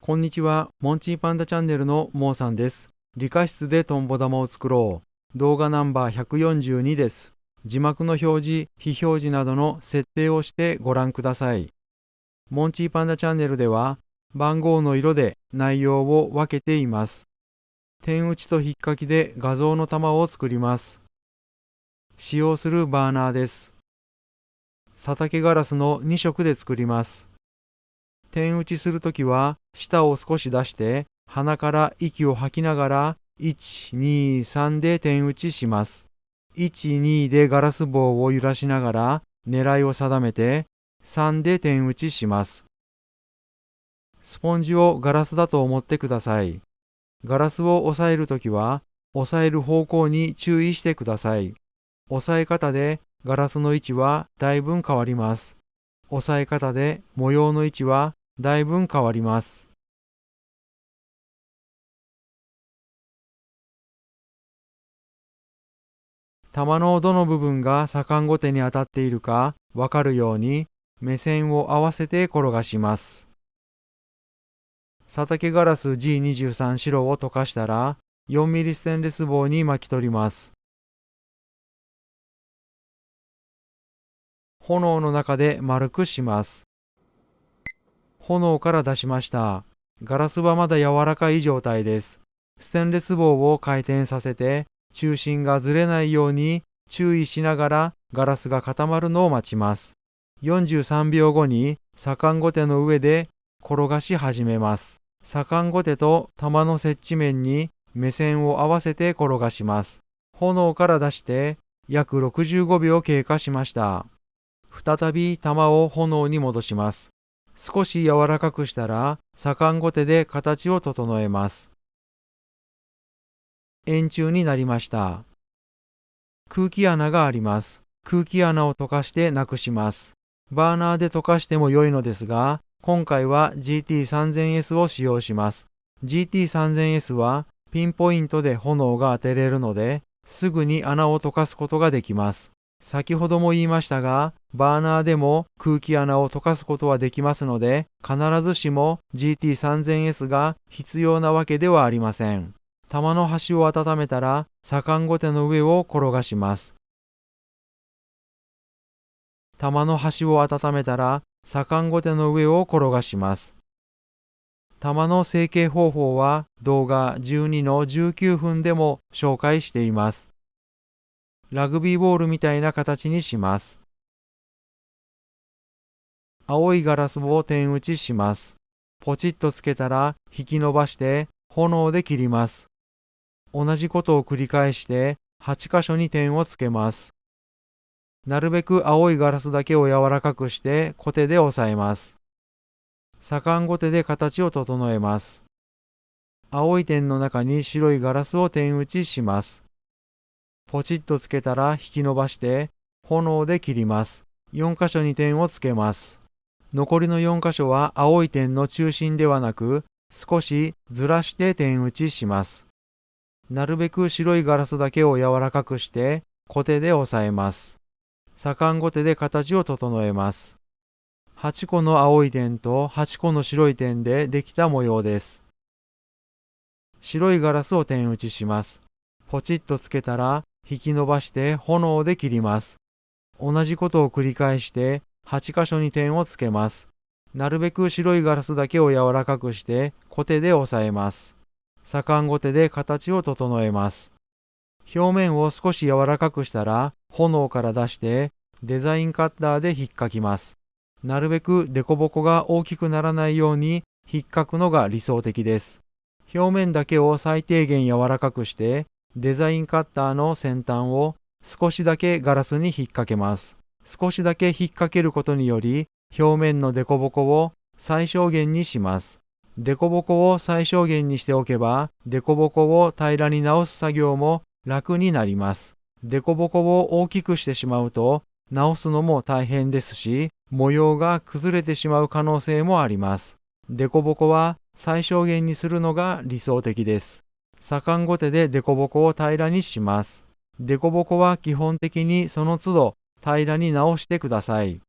こんにちは、モンチーパンダチャンネルのモーさんです。理科室でトンボ玉を作ろう。動画ナンバー142です。字幕の表示、非表示などの設定をしてご覧ください。モンチーパンダチャンネルでは、番号の色で内容を分けています。点打ちと引っかきで画像の玉を作ります。使用するバーナーです。佐竹ガラスの2色で作ります。点打ちするときは舌を少し出して鼻から息を吐きながら1、2、3で点打ちします。1、2でガラス棒を揺らしながら狙いを定めて3で点打ちします。スポンジをガラスだと思ってください。ガラスを押さえるときは押さえる方向に注意してください。押さえ方でガラスの位置はだいぶん変わります。押さえ方で模様の位置はだいぶん変わります。玉のどの部分が左官後手に当たっているかわかるように目線を合わせて転がします。佐竹ガラス G23 白を溶かしたら 4mm ステンレス棒に巻き取ります。炎の中で丸くします。炎から出しました。ガラスはまだ柔らかい状態です。ステンレス棒を回転させて中心がずれないように注意しながらガラスが固まるのを待ちます。43秒後に左官後手の上で転がし始めます。左官後手と玉の接地面に目線を合わせて転がします。炎から出して約65秒経過しました。再び玉を炎に戻します。少し柔らかくしたら左官後手で形を整えます。円柱になりました。空気穴があります。空気穴を溶かしてなくします。バーナーで溶かしても良いのですが、今回は GT3000S を使用します。GT3000S はピンポイントで炎が当てれるので、すぐに穴を溶かすことができます。先ほども言いましたが、バーナーでも空気穴を溶かすことはできますので、必ずしも GT3000S が必要なわけではありません。玉の端を温めたら、左官後手の上を転がします。玉の端を温めたら、左官後手の上を転がします。玉の成形方法は動画12の19分でも紹介しています。ラグビーボールみたいな形にします。青いガラスを点打ちします。ポチッとつけたら引き伸ばして炎で切ります。同じことを繰り返して8箇所に点をつけます。なるべく青いガラスだけを柔らかくしてコテで押さえます。左官後手で形を整えます。青い点の中に白いガラスを点打ちします。ポチッとつけたら引き伸ばして炎で切ります。4箇所に点をつけます。残りの4箇所は青い点の中心ではなく少しずらして点打ちします。なるべく白いガラスだけを柔らかくしてコテで押さえます。左官後手で形を整えます。8個の青い点と8個の白い点でできた模様です。白いガラスを点打ちします。ポチッとつけたら引き伸ばして炎で切ります。同じことを繰り返して8箇所に点をつけます。なるべく白いガラスだけを柔らかくしてコテで押さえます。左官後手で形を整えます。表面を少し柔らかくしたら炎から出してデザインカッターで引っかきます。なるべくデコボコが大きくならないように引っかくのが理想的です。表面だけを最低限柔らかくしてデザインカッターの先端を少しだけガラスに引っ掛けます。少しだけ引っ掛けることにより表面のデコボコを最小限にします。デコボコを最小限にしておけばデコボコを平らに直す作業も楽になります。デコボコを大きくしてしまうと直すのも大変ですし、模様が崩れてしまう可能性もあります。デコボコは最小限にするのが理想的です。左官後手でデコボコを平らにします。デコボコは基本的にその都度平らに直してください。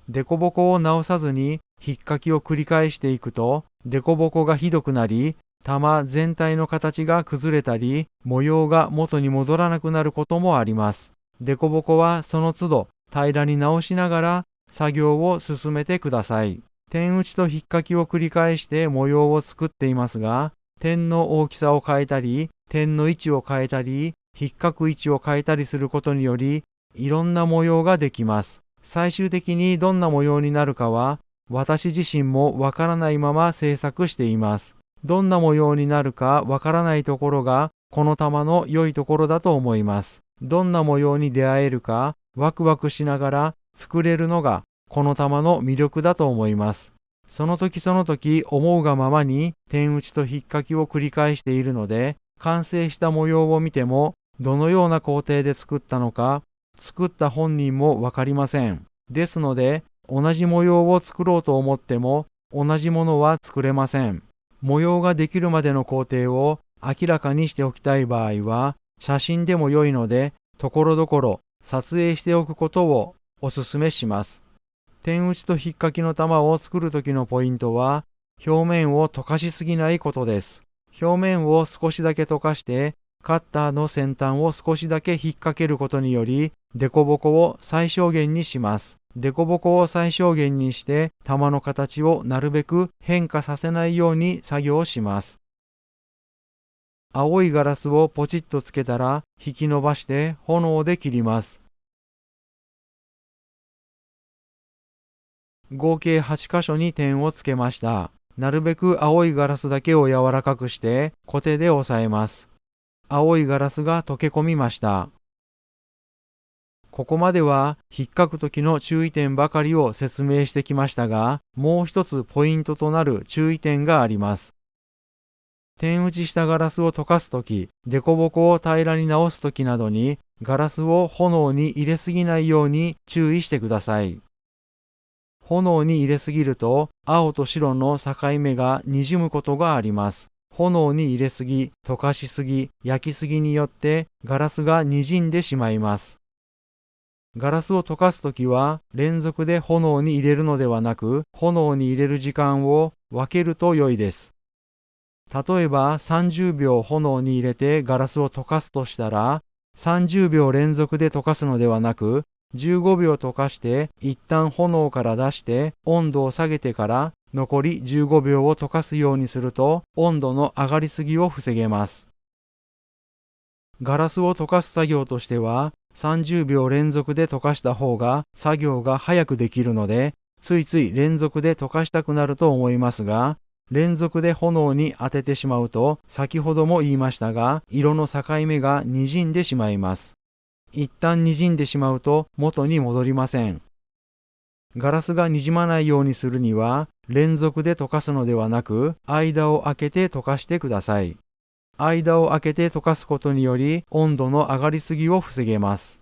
デコボコを直さずに引っかきを繰り返していくと凸凹がひどくなり、玉全体の形が崩れたり、模様が元に戻らなくなることもあります。凸凹はその都度平らに直しながら作業を進めてください。点打ちと引っかきを繰り返して模様を作っていますが、点の大きさを変えたり、点の位置を変えたり、引っかく位置を変えたりすることにより、いろんな模様ができます。最終的にどんな模様になるかは、私自身もわからないまま制作しています。どんな模様になるかわからないところが、この玉の良いところだと思います。どんな模様に出会えるか、ワクワクしながら作れるのが、この玉の魅力だと思います。その時その時思うがままに点打ちと引っかきを繰り返しているので、完成した模様を見ても、どのような工程で作ったのか、作った本人もわかりません。ですので、同じ模様を作ろうと思っても、同じものは作れません。模様ができるまでの工程を明らかにしておきたい場合は、写真でも良いので、ところどころ撮影しておくことをお勧めします。点打ちと引っかきの玉を作る時のポイントは、表面を溶かしすぎないことです。表面を少しだけ溶かして、カッターの先端を少しだけ引っ掛けることにより、凸凹を最小限にします。凸凹を最小限にして、玉の形をなるべく変化させないように作業します。青いガラスをポチッとつけたら、引き伸ばして炎で切ります。合計8箇所に点をつけました。なるべく青いガラスだけを柔らかくして、コテで押さえます。青いガラスが溶け込みました。ここまでは引っかく時の注意点ばかりを説明してきましたが、もう一つポイントとなる注意点があります。点打ちしたガラスを溶かすとき、凸凹を平らに直すときなどに、ガラスを炎に入れすぎないように注意してください。炎に入れすぎると、青と白の境目が滲むことがあります。炎に入れすぎ、溶かしすぎ、焼きすぎによってガラスが滲んでしまいます。ガラスを溶かすときは連続で炎に入れるのではなく、炎に入れる時間を分けると良いです。例えば30秒炎に入れてガラスを溶かすとしたら、30秒連続で溶かすのではなく、15秒溶かして一旦炎から出して温度を下げてから残り15秒を溶かすようにすると温度の上がりすぎを防げます。ガラスを溶かす作業としては30秒連続で溶かした方が作業が早くできるので、ついつい連続で溶かしたくなると思いますが、連続で炎に当ててしまうと先ほども言いましたが、色の境目が滲んでしまいます。一旦滲んでしまうと元に戻りません。ガラスが滲まないようにするには、連続で溶かすのではなく、間を空けて溶かしてください。間を空けて溶かすことにより、温度の上がりすぎを防げます。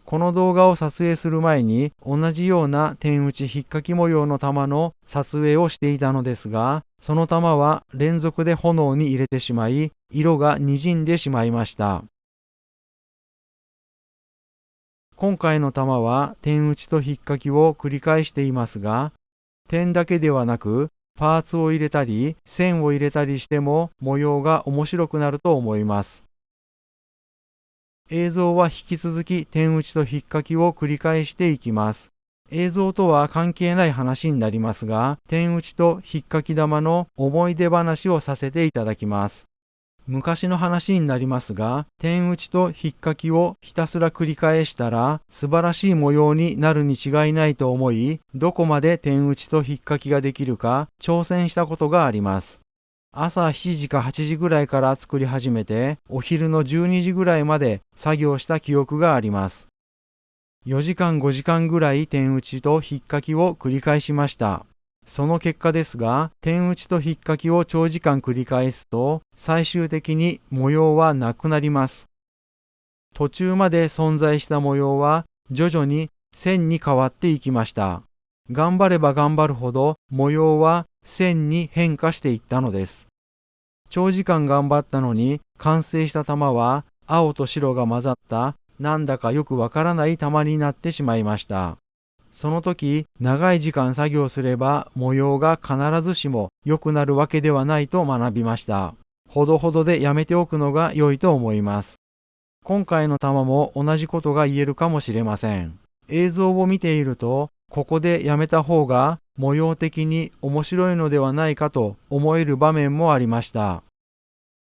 この動画を撮影する前に、同じような点打ち引っかき模様の玉の撮影をしていたのですが、その玉は連続で炎に入れてしまい、色が滲んでしまいました。今回の玉は点打ちと引っかきを繰り返していますが、点だけではなくパーツを入れたり線を入れたりしても模様が面白くなると思います。映像は引き続き点打ちと引っかきを繰り返していきます。映像とは関係ない話になりますが、点打ちと引っかき玉の思い出話をさせていただきます。昔の話になりますが、点打ちと引っかきをひたすら繰り返したら素晴らしい模様になるに違いないと思い、どこまで点打ちと引っかきができるか挑戦したことがあります。朝7時か8時ぐらいから作り始めて、お昼の12時ぐらいまで作業した記憶があります。4時間5時間ぐらい点打ちと引っかきを繰り返しました。その結果ですが、点打ちと引っかきを長時間繰り返すと、最終的に模様はなくなります。途中まで存在した模様は徐々に線に変わっていきました。頑張れば頑張るほど模様は線に変化していったのです。長時間頑張ったのに完成した玉は青と白が混ざったなんだかよくわからない玉になってしまいました。その時、長い時間作業すれば模様が必ずしも良くなるわけではないと学びました。ほどほどでやめておくのが良いと思います。今回の玉も同じことが言えるかもしれません。映像を見ていると、ここでやめた方が模様的に面白いのではないかと思える場面もありました。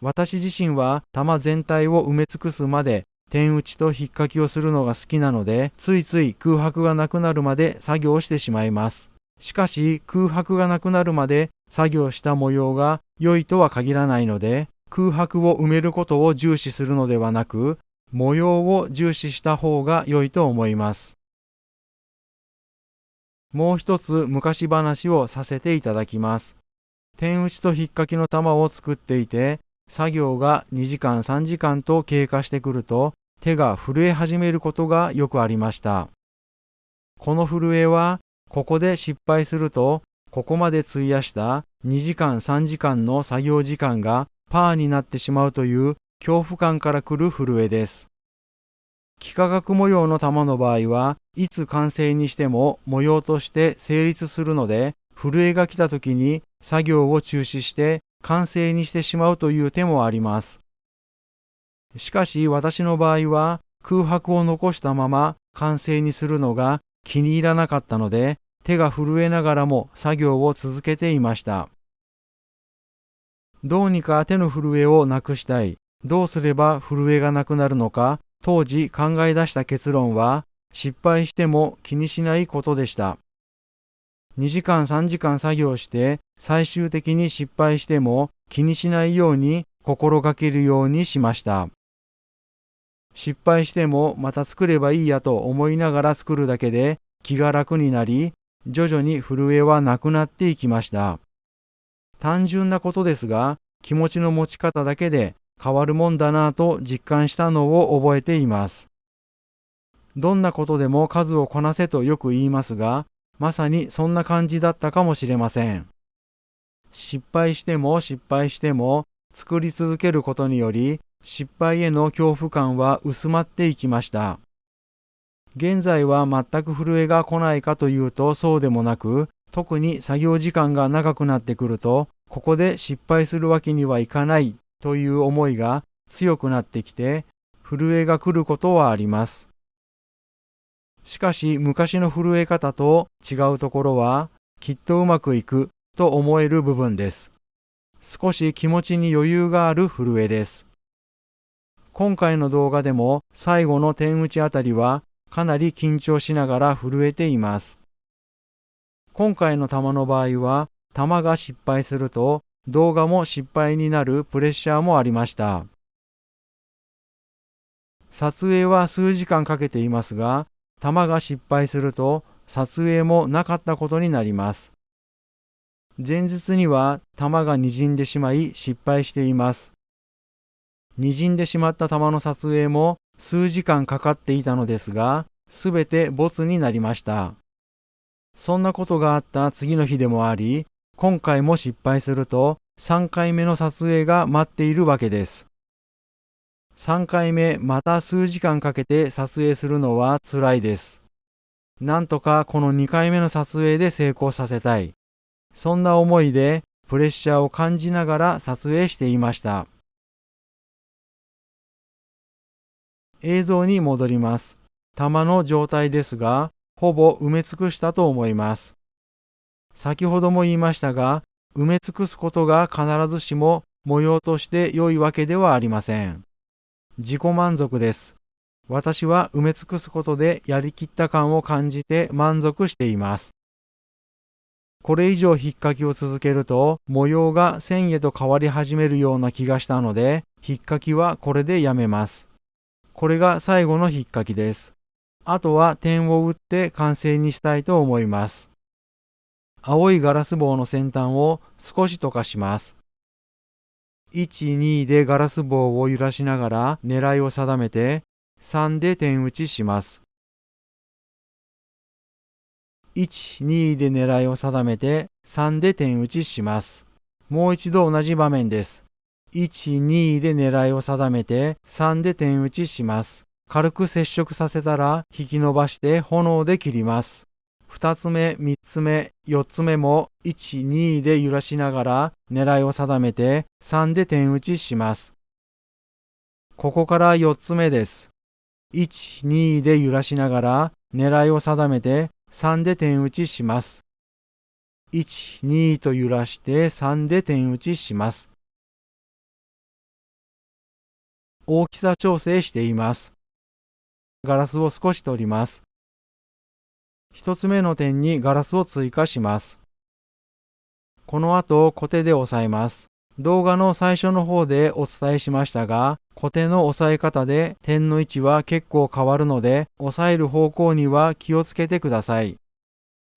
私自身は玉全体を埋め尽くすまで点打ちと引っかきをするのが好きなので、ついつい空白がなくなるまで作業してしまいます。しかし空白がなくなるまで作業した模様が良いとは限らないので、空白を埋めることを重視するのではなく、模様を重視した方が良いと思います。もう一つ昔話をさせていただきます。点打ちと引っかきの玉を作っていて、作業が2時間3時間と経過してくると、手が震え始めることがよくありました。この震えは、ここで失敗すると、ここまで費やした2時間3時間の作業時間がパーになってしまうという恐怖感から来る震えです。幾何学模様の玉の場合はいつ完成にしても模様として成立するので、震えが来た時に作業を中止して完成にしてしまうという手もあります。しかし私の場合は空白を残したまま完成にするのが気に入らなかったので、手が震えながらも作業を続けていました。どうにか手の震えをなくしたい。どうすれば震えがなくなるのか、当時考え出した結論は、失敗しても気にしないことでした。2時間3時間作業して最終的に失敗しても気にしないように心がけるようにしました。失敗してもまた作ればいいやと思いながら作るだけで気が楽になり、徐々に震えはなくなっていきました。単純なことですが、気持ちの持ち方だけで変わるもんだなぁと実感したのを覚えています。どんなことでも数をこなせとよく言いますが、まさにそんな感じだったかもしれません。失敗しても失敗しても作り続けることにより、失敗への恐怖感は薄まっていきました。現在は全く震えが来ないかというとそうでもなく、特に作業時間が長くなってくると、ここで失敗するわけにはいかないという思いが強くなってきて、震えが来ることはあります。しかし昔の震え方と違うところは、きっとうまくいくと思える部分です。少し気持ちに余裕がある震えです。今回の動画でも最後の点打ちあたりはかなり緊張しながら震えています。今回の玉の場合は、玉が失敗すると動画も失敗になるプレッシャーもありました。撮影は数時間かけていますが、玉が失敗すると撮影もなかったことになります。前日には玉が滲んでしまい失敗しています。滲んでしまった玉の撮影も数時間かかっていたのですが、すべてボツになりました。そんなことがあった次の日でもあり、今回も失敗すると3回目の撮影が待っているわけです。3回目また数時間かけて撮影するのは辛いです。なんとかこの2回目の撮影で成功させたい。そんな思いでプレッシャーを感じながら撮影していました。映像に戻ります。玉の状態ですが、ほぼ埋め尽くしたと思います。先ほども言いましたが、埋め尽くすことが必ずしも模様として良いわけではありません。自己満足です。私は埋め尽くすことでやりきった感を感じて満足しています。これ以上引っかきを続けると模様が線へと変わり始めるような気がしたので、引っかきはこれでやめます。これが最後の引っかきです。あとは点を打って完成にしたいと思います。青いガラス棒の先端を少し溶かします。1、2でガラス棒を揺らしながら狙いを定めて3で点打ちします。1、2で狙いを定めて3で点打ちします。もう一度同じ場面です。1、2で狙いを定めて3で点打ちします。軽く接触させたら引き伸ばして炎で切ります。2つ目、3つ目、4つ目も1、2で揺らしながら狙いを定めて3で点打ちします。ここから4つ目です。1、2で揺らしながら狙いを定めて3で点打ちします。1、2と揺らして3で点打ちします。大きさ調整しています。ガラスを少し取ります。1つ目の点にガラスを追加します。この後、コテで押さえます。動画の最初の方でお伝えしましたが、コテの押さえ方で点の位置は結構変わるので、押さえる方向には気をつけてください。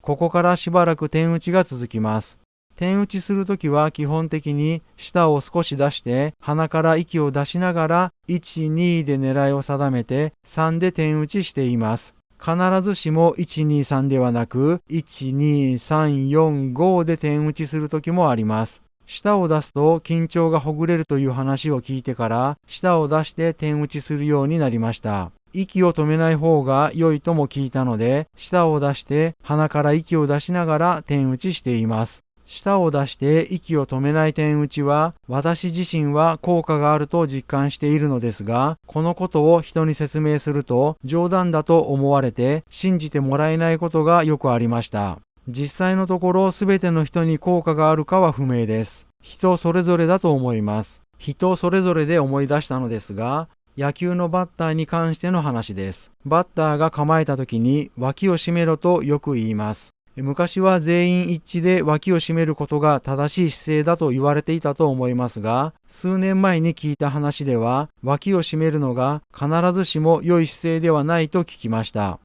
ここからしばらく点打ちが続きます。点打ちするときは基本的に舌を少し出して鼻から息を出しながら1、2で狙いを定めて3で点打ちしています。必ずしも1、2、3ではなく1、2、3、4、5で点打ちするときもあります。舌を出すと緊張がほぐれるという話を聞いてから舌を出して点打ちするようになりました。息を止めない方が良いとも聞いたので、舌を出して鼻から息を出しながら点打ちしています。舌を出して息を止めない点打ちは、私自身は効果があると実感しているのですが、このことを人に説明すると冗談だと思われて信じてもらえないことがよくありました。実際のところ全ての人に効果があるかは不明です。人それぞれだと思います。人それぞれで思い出したのですが、野球のバッターに関しての話です。バッターが構えた時に脇を締めろとよく言います。昔は全員一致で脇を締めることが正しい姿勢だと言われていたと思いますが、数年前に聞いた話では、脇を締めるのが必ずしも良い姿勢ではないと聞きました。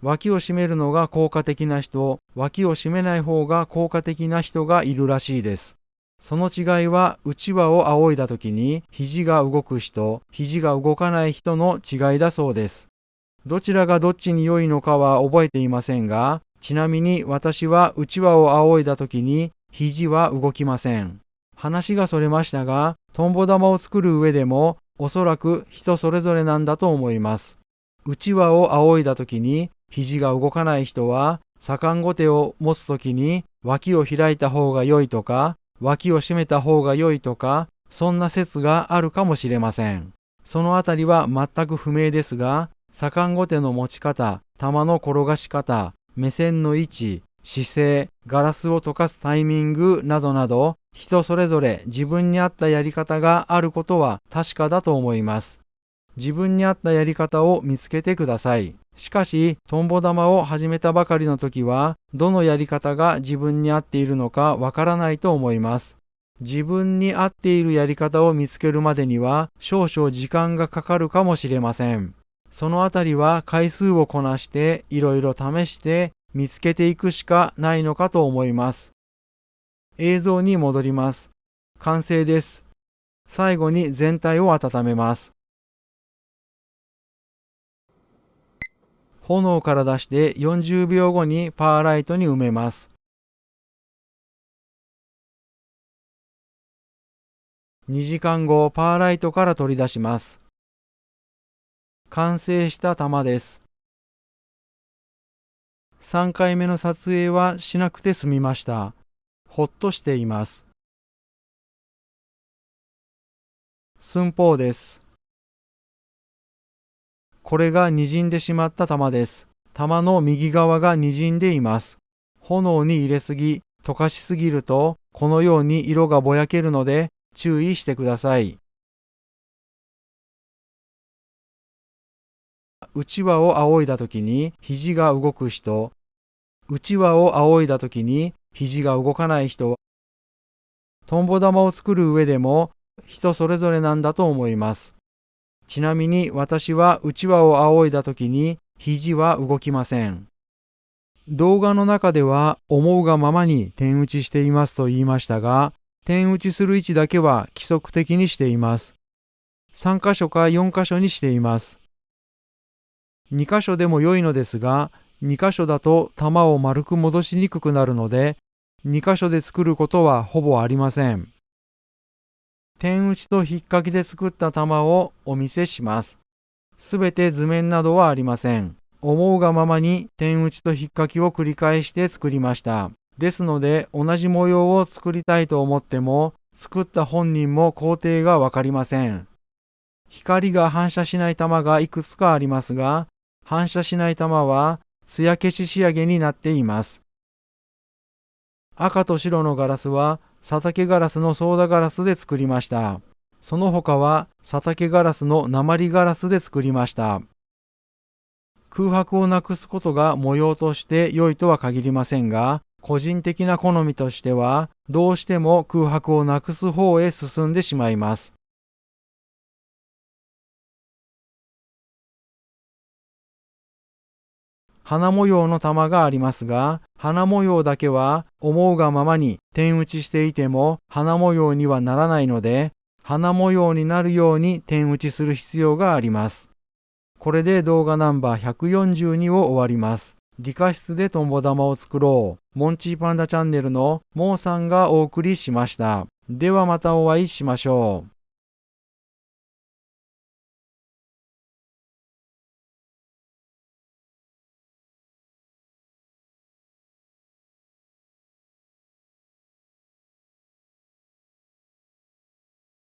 脇を締めるのが効果的な人、脇を締めない方が効果的な人がいるらしいです。その違いは、内輪を仰いだ時に肘が動く人、肘が動かない人の違いだそうです。どちらがどっちに良いのかは覚えていませんが、ちなみに私は内輪を仰いだ時に肘は動きません。話がそれましたが、トンボ玉を作る上でもおそらく人それぞれなんだと思います。内輪を仰いだ時に肘が動かない人は、左官後手を持つ時に脇を開いた方が良いとか、脇を締めた方が良いとか、そんな説があるかもしれません。そのあたりは全く不明ですが、左官後手の持ち方、玉の転がし方、目線の位置、姿勢、ガラスを溶かすタイミングなどなど、人それぞれ自分に合ったやり方があることは確かだと思います。自分に合ったやり方を見つけてください。しかし、トンボ玉を始めたばかりの時は、どのやり方が自分に合っているのかわからないと思います。自分に合っているやり方を見つけるまでには、少々時間がかかるかもしれません。そのあたりは回数をこなしていろいろ試して見つけていくしかないのかと思います。映像に戻ります。完成です。最後に全体を温めます。炎から出して40秒後にパーライトに埋めます。2時間後、パーライトから取り出します。完成した玉です。3回目の撮影はしなくて済みました。ほっとしています。寸法です。これが滲んでしまった玉です。玉の右側が滲んでいます。炎に入れすぎ、溶かしすぎると、このように色がぼやけるので注意してください。内輪を仰いだときに肘が動く人、内輪を仰いだときに肘が動かない人、トンボ玉を作る上でも人それぞれなんだと思います。ちなみに私は内輪を仰いだときに肘は動きません。動画の中では思うがままに点打ちしていますと言いましたが、点打ちする位置だけは規則的にしています。3箇所か4箇所にしています。2箇所でも良いのですが、2箇所だと玉を丸く戻しにくくなるので、2箇所で作ることはほぼありません。点打ちと引っ掛けで作った玉をお見せします。すべて図面などはありません。思うがままに点打ちと引っかきを繰り返して作りました。ですので同じ模様を作りたいと思っても作った本人も工程がわかりません。光が反射しない玉がいくつかありますが、反射しない玉は艶消し仕上げになっています。赤と白のガラスは佐竹ガラスのソーダガラスで作りました。その他は佐竹ガラスの鉛ガラスで作りました。空白をなくすことが模様として良いとは限りませんが、個人的な好みとしてはどうしても空白をなくす方へ進んでしまいます。花模様の玉がありますが、花模様だけは思うがままに点打ちしていても花模様にはならないので、花模様になるように点打ちする必要があります。これで動画ナンバー142を終わります。理科室でトンボ玉を作ろう。モンチーパンダチャンネルのモーさんがお送りしました。ではまたお会いしましょう。